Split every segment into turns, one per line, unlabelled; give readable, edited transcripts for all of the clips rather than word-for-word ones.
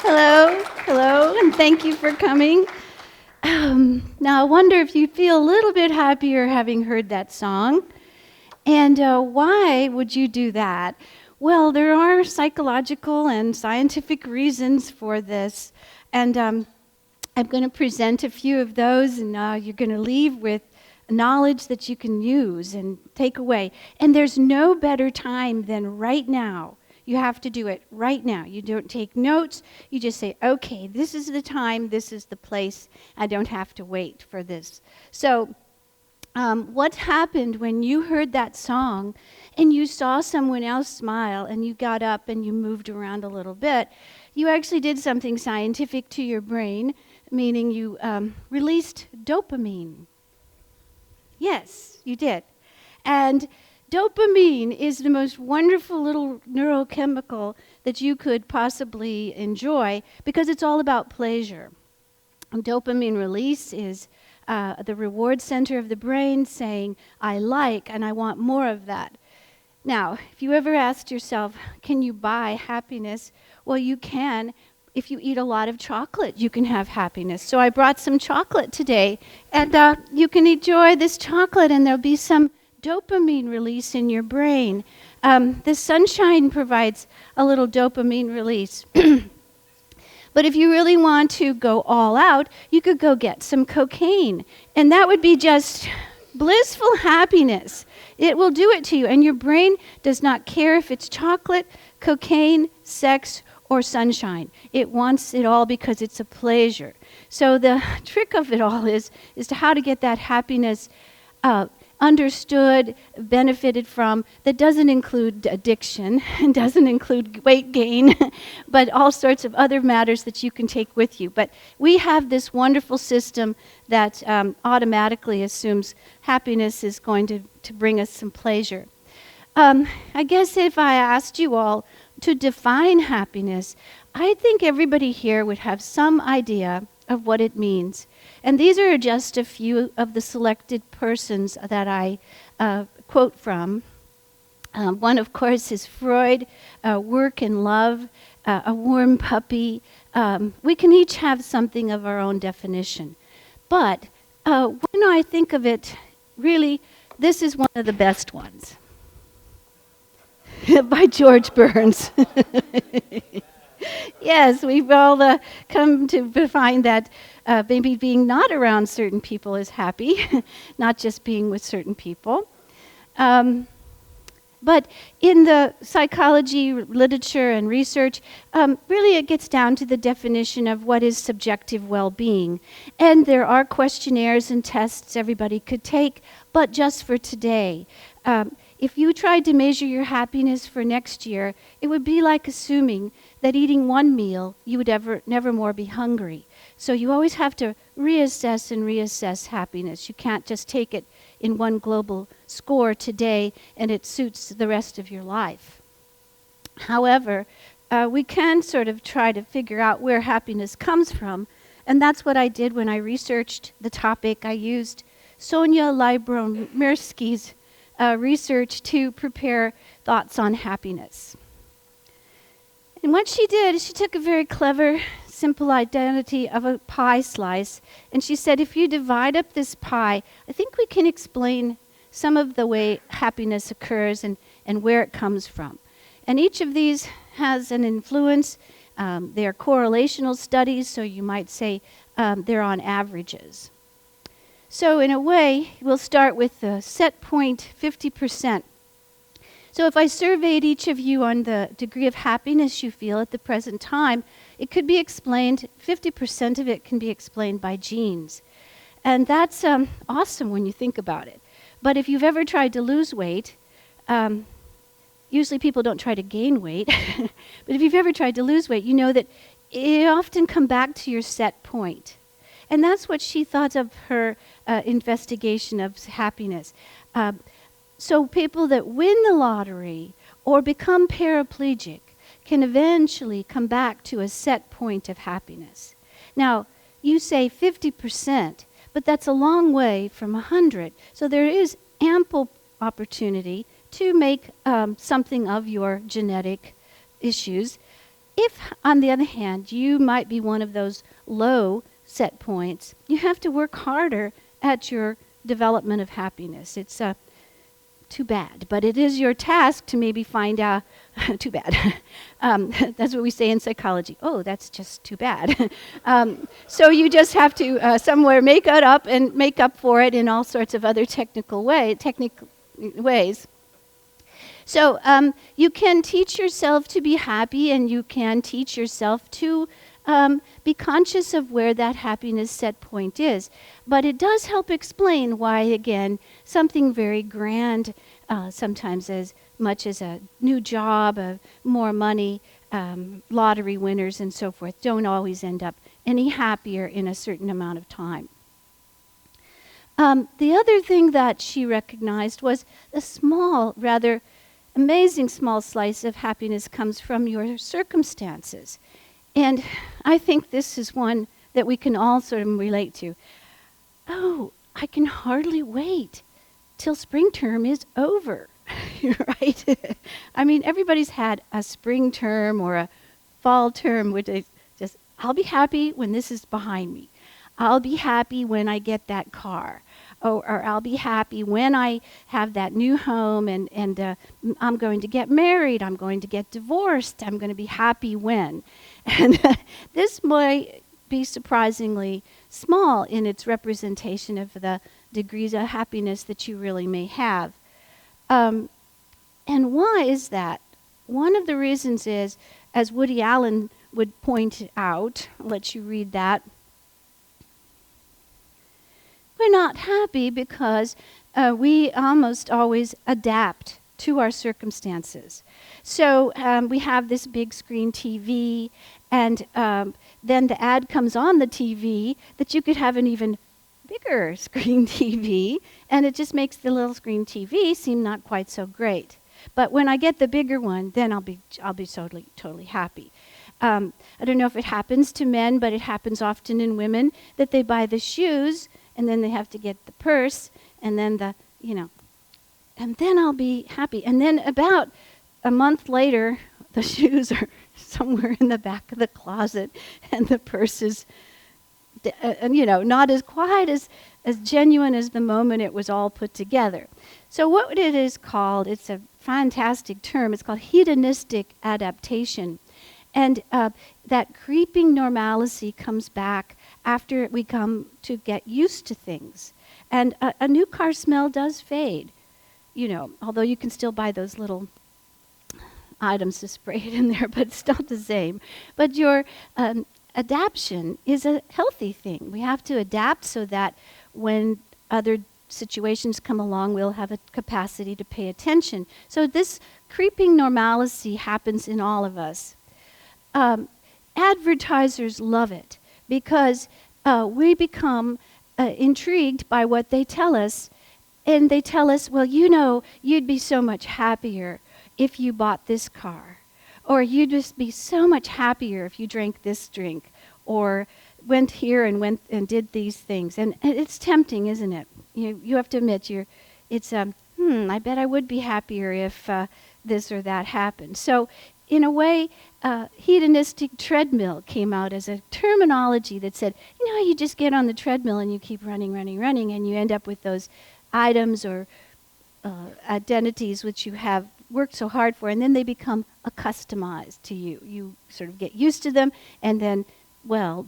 Hello, and thank you for coming. Now, I wonder if you feel a little bit happier having heard that song. And why would you do that? Well, there are psychological and scientific reasons for this. And I'm going to present a few of those, and you're going to leave with knowledge that you can use and take away. And there's no better time than right now. You have to do it right now. You don't take notes. You just say, okay, this is the time, this is the place. I don't have to wait for this. So what happened when you heard that song and you saw someone else smile and you got up and you moved around a little bit? You actually did something scientific to your brain, meaning you released dopamine. Yes, you did. And dopamine is the most wonderful little neurochemical that you could possibly enjoy because it's all about pleasure. Dopamine release is the reward center of the brain saying, I like and I want more of that. Now, if you ever asked yourself, can you buy happiness? Well, you can. If you eat a lot of chocolate, you can have happiness. So I brought some chocolate today, and you can enjoy this chocolate, and there'll be some dopamine release in your brain. The sunshine provides a little dopamine release. But if you really want to go all out, you could go get some cocaine. And that would be just blissful happiness. It will do it to you. And your brain does not care if it's chocolate, cocaine, sex, or sunshine. It wants it all because it's a pleasure. So the trick of it all is to how to get that happiness understood, benefited from, that doesn't include addiction and doesn't include weight gain, but all sorts of other matters that you can take with you. But we have this wonderful system that automatically assumes happiness is going to bring us some pleasure. I guess if I asked you all to define happiness, I think everybody here would have some idea of what it means. And these are just a few of the selected persons that I quote from. One, of course, is Freud, work and love, a warm puppy. We can each have something of our own definition. But when I think of it, really, this is one of the best ones. By George Burns. Yes, we've all come to find that maybe being not around certain people is happy, not just being with certain people. But in the psychology literature and research, really it gets down to the definition of what is subjective well-being. And there are questionnaires and tests everybody could take, but just for today. If you tried to measure your happiness for next year, it would be like assuming that eating one meal, you would never more be hungry. So you always have to reassess happiness. You can't just take it in one global score today and it suits the rest of your life. However, we can sort of try to figure out where happiness comes from, and that's what I did when I researched the topic. I used Sonia Lyubomirsky's research to prepare thoughts on happiness. And what she did is she took a very clever, simple identity of a pie slice, and she said, if you divide up this pie, I think we can explain some of the way happiness occurs and where it comes from. And each of these has an influence. They are correlational studies, so you might say they're on averages. So in a way, we'll start with the set point 50%. So if I surveyed each of you on the degree of happiness you feel at the present time, it could be explained, 50% of it can be explained by genes. And that's awesome when you think about it. But if you've ever tried to lose weight, usually people don't try to gain weight, but if you've ever tried to lose weight, you know that you often come back to your set point. And that's what she thought of her investigation of happiness. So people that win the lottery or become paraplegic can eventually come back to a set point of happiness. Now, you say 50%, but that's a long way from 100. So there is ample opportunity to make something of your genetic issues if, on the other hand, you might be one of those low set points, you have to work harder at your development of happiness. It's too bad, but it is your task to maybe find out, too bad. That's what we say in psychology. Oh, that's just too bad. So you just have to somewhere make it up and make up for it in all sorts of other technical ways. So you can teach yourself to be happy, and you can teach yourself to be conscious of where that happiness set point is. But it does help explain why, again, something very grand, sometimes as much as a new job, more money, lottery winners, and so forth, don't always end up any happier in a certain amount of time. The other thing that she recognized was a small, rather amazing small slice of happiness comes from your circumstances. And I think this is one that we can all sort of relate to. Oh, I can hardly wait till spring term is over, right? I mean, everybody's had a spring term or a fall term where they just, I'll be happy when this is behind me. I'll be happy when I get that car. Or I'll be happy when I have that new home and I'm going to get married, I'm going to get divorced, I'm going to be happy when. And this might be surprisingly small in its representation of the degrees of happiness that you really may have. And why is that? One of the reasons is, as Woody Allen would point out, I'll let you read that, we're not happy because we almost always adapt to our circumstances. So we have this big screen TV, and then the ad comes on the TV that you could have an even bigger screen TV, and it just makes the little screen TV seem not quite so great. But when I get the bigger one, then I'll be totally happy. I don't know if it happens to men, but it happens often in women that they buy the shoes, and then they have to get the purse, and then and then I'll be happy. And then about a month later, the shoes are somewhere in the back of the closet, and the purse is, not as quite as genuine as the moment it was all put together. So what it is called, it's a fantastic term, it's called hedonistic adaptation. And that creeping normalcy comes back after we come to get used to things. And a new car smell does fade, although you can still buy those little items to spray it in there, but it's not the same. But your adaptation is a healthy thing. We have to adapt so that when other situations come along, we'll have a capacity to pay attention. So this creeping normalcy happens in all of us. Advertisers love it because we become intrigued by what they tell us, and they tell us, well, you'd be so much happier if you bought this car, or you'd just be so much happier if you drank this drink, or went here and did these things. And it's tempting, isn't it? You have to admit, I bet I would be happier if this or that happened. So in a way, hedonistic treadmill came out as a terminology that said, you just get on the treadmill and you keep running, and you end up with those items or identities which you have worked so hard for, and then they become accustomized to you. You sort of get used to them, and then,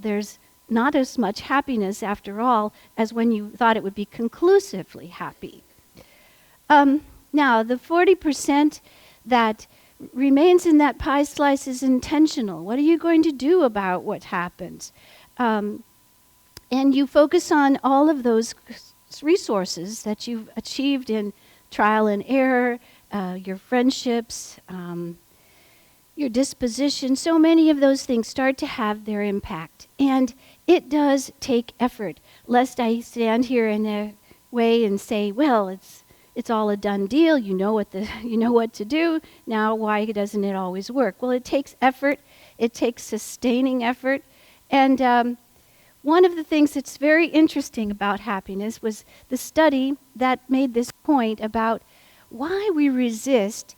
there's not as much happiness after all as when you thought it would be conclusively happy. Now, the 40% that remains in that pie slice is intentional. What are you going to do about what happens? And you focus on all of those resources that you've achieved in trial and error, your friendships, your disposition. So many of those things start to have their impact. And it does take effort, lest I stand here in a way and say, it's all a done deal. You know what to do. Now, why doesn't it always work? Well, it takes effort. It takes sustaining effort. And one of the things that's very interesting about happiness was the study that made this point about why we resist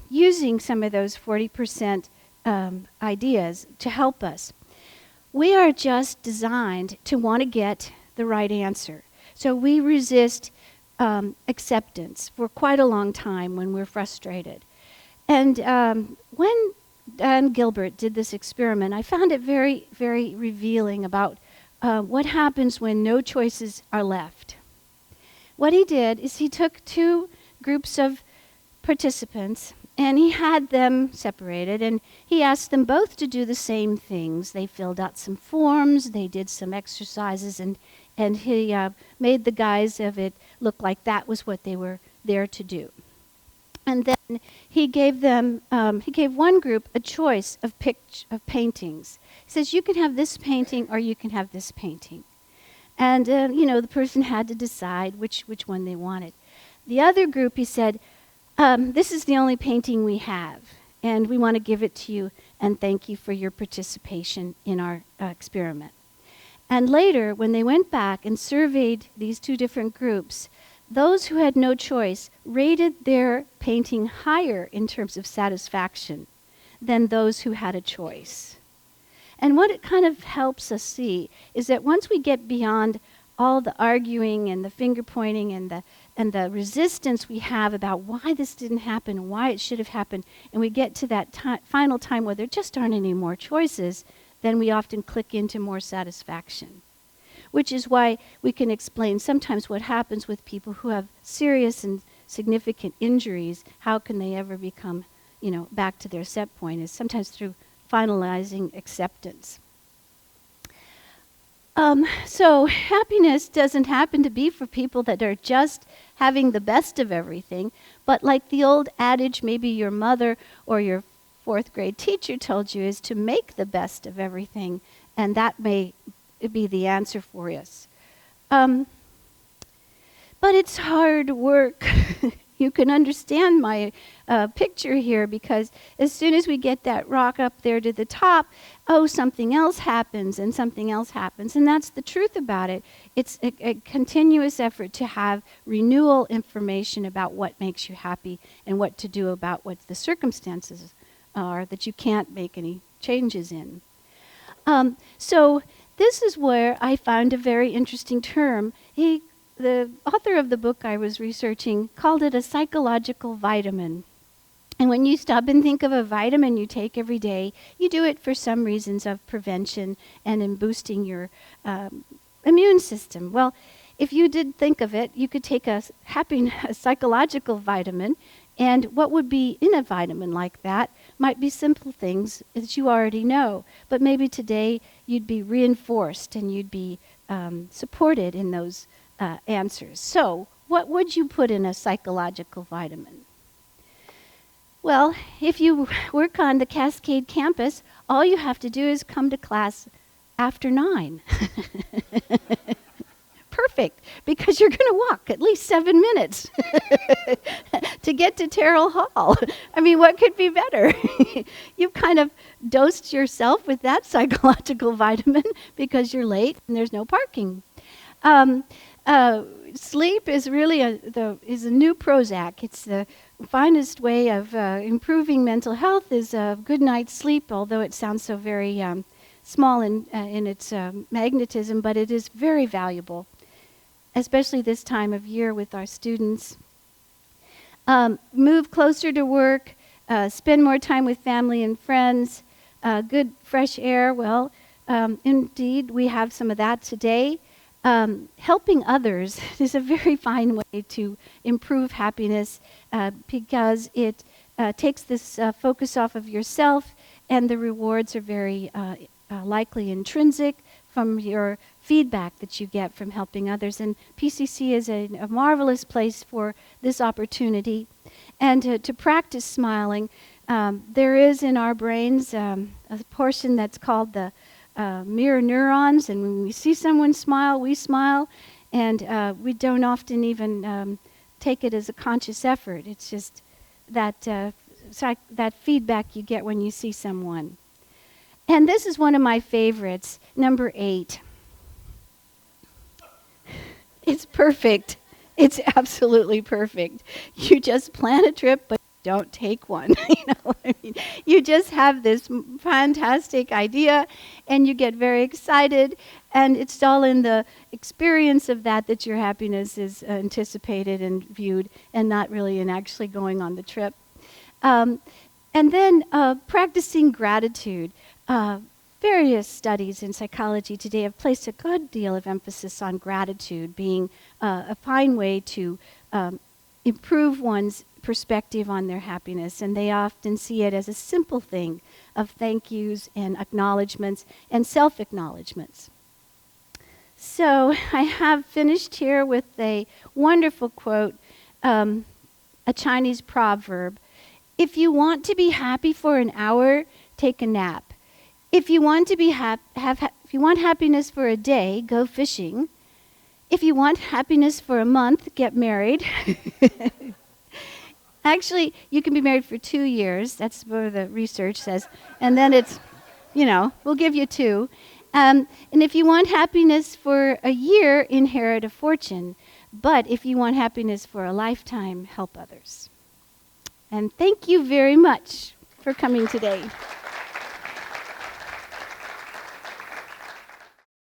using some of those 40% ideas to help us. We are just designed to want to get the right answer. So we resist acceptance for quite a long time when we're frustrated. And when Dan Gilbert did this experiment, I found it very, very revealing about what happens when no choices are left. What he did is he took two groups of participants and he had them separated, and he asked them both to do the same things. They filled out some forms, they did some exercises, and he made the guise of it look like that was what they were there to do. And then he gave them, he gave one group a choice of paintings. He says, you can have this painting or you can have this painting. And, the person had to decide which one they wanted. The other group, he said, this is the only painting we have, and we want to give it to you and thank you for your participation in our experiment. And later, when they went back and surveyed these two different groups, those who had no choice rated their painting higher in terms of satisfaction than those who had a choice. And what it kind of helps us see is that once we get beyond all the arguing and the finger pointing and the resistance we have about why this didn't happen and why it should have happened, and we get to that final time where there just aren't any more choices, then we often click into more satisfaction. Which is why we can explain sometimes what happens with people who have serious and significant injuries. How can they ever become, back to their set point, is sometimes through finalizing acceptance. So happiness doesn't happen to be for people that are just having the best of everything, but like the old adage maybe your mother or your fourth grade teacher told you, is to make the best of everything, and that may be the answer for us. But it's hard work. You can understand my picture here, because as soon as we get that rock up there to the top, something else happens and something else happens. And that's the truth about it. It's a continuous effort to have renewal information about what makes you happy and what to do about what the circumstances are that you can't make any changes in. So this is where I found a very interesting term. The author of the book I was researching called it a psychological vitamin. And when you stop and think of a vitamin you take every day, you do it for some reasons of prevention and in boosting your immune system. Well, if you did think of it, you could take a psychological vitamin, and what would be in a vitamin like that might be simple things that you already know. But maybe today you'd be reinforced and you'd be supported in those answers. So, what would you put in a psychological vitamin? Well, if you work on the Cascade campus, all you have to do is come to class after 9. Perfect, because you're going to walk at least 7 minutes to get to Terrell Hall. I mean, what could be better? You've kind of dosed yourself with that psychological vitamin because you're late and there's no parking. Sleep is really a new Prozac. It's the finest way of improving mental health is a good night's sleep, although it sounds so very small in its magnetism, but it is very valuable, especially this time of year with our students. Move closer to work, spend more time with family and friends, good fresh air. Well, indeed, we have some of that today. Helping others is a very fine way to improve happiness because it takes this focus off of yourself, and the rewards are very likely intrinsic from your feedback that you get from helping others. And PCC is a marvelous place for this opportunity. And to practice smiling, there is in our brains a portion that's called the mirror neurons, and when we see someone smile, we smile, and we don't often even take it as a conscious effort. It's just that that feedback you get when you see someone. And this is one of my favorites, number 8. It's perfect. It's absolutely perfect. You just plan a trip, but don't take one. You just have this fantastic idea, and you get very excited, and it's all in the experience of that your happiness is anticipated and viewed, and not really in actually going on the trip. And then practicing gratitude. Various studies in psychology today have placed a good deal of emphasis on gratitude being a fine way to improve one's perspective on their happiness, and they often see it as a simple thing of thank yous and acknowledgments and self-acknowledgments. So I have finished here with a wonderful quote, a Chinese proverb. If you want to be happy for an hour, take a nap. If you want to be if you want happiness for a day, go fishing. If you want happiness for a month, get married. Actually, you can be married for 2 years. That's what the research says. And then it's, we'll give you 2. And if you want happiness for a year, inherit a fortune. But if you want happiness for a lifetime, help others. And thank you very much for coming today.